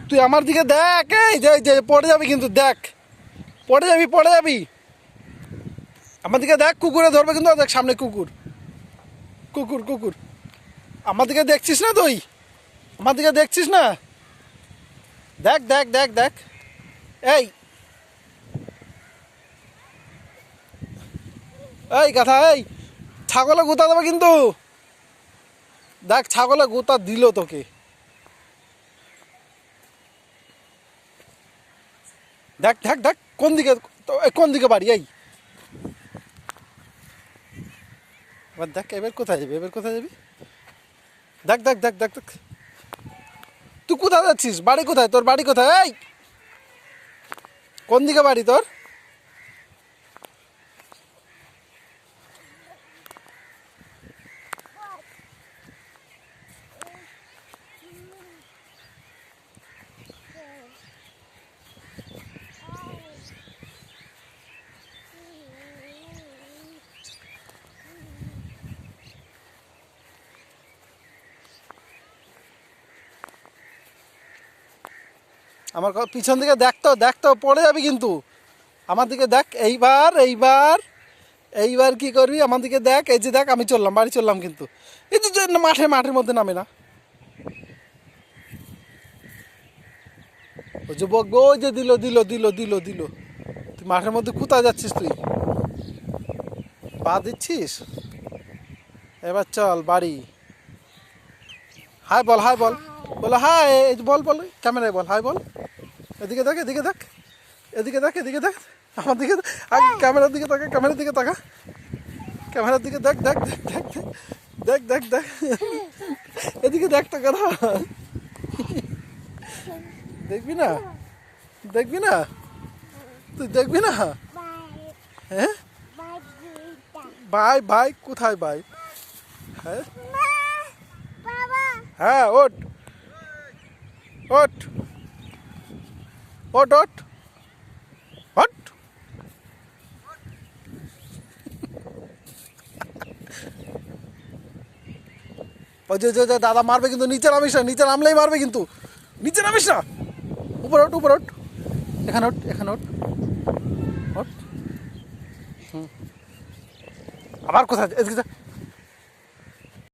তুই আমার দিকে দেখ, এই যে পড়ে যাবি কিন্তু, দেখ পড়ে যাবি। আমার দিকে দেখ, কুকুরে ধরবে কিন্তু, দেখ সামনে কুকুর। আমার দিকে দেখছিস না তুই? আমার দিকে দেখছিস না? দেখ এই গাধা, এই ছাগলে গুতা দেবে কিন্তু। দেখ ছাগলে গুতা দিল তোকে। দেখ কোন দিকে বাড়ি, এই এবার দেখ, এবার কোথায় যাবি? দেখ তুই কোথায় যাচ্ছিস? বাড়ি কোথায় তোর? বাড়ি কোথায়? এই কোন দিকে বাড়ি তোর? আমার পিছন দিকে দেখ তো পড়ে যাবি কিন্তু। আমার দিকে দেখ, এইবার কি করবি? আমার দিকে দেখ, এই যে দেখ, আমি বাড়ি চললাম কিন্তু। এই যে মাঠের মধ্যে নামে না, ওই যে বকবো, ওই যে দিল। তুই মাঠের মধ্যে কোথায় যাচ্ছিস তুই? পা দিচ্ছিস? এবার চল বাড়ি। হাই বল বলো হাই, এই যে বল ক্যামেরায় বল, হাই বল। এদিকে দেখ আমার দিকে আগে ক্যামেরার দিকে তাকা দেখ এদিকে দেখ তো কথা। দেখবি না তুই দেখবি না? হ্যাঁ ভাই কোথায় ভাই? হ্যাঁ হ্যাঁ ওঠ ওই যে দাদা মারবে কিন্তু, নিচে নামিস না, নিচে নামলেই মারবে কিন্তু, নিচে নামিস না। উপরে ওঠ এখানে ওঠ। আবার কোথায়? এদিকে যা।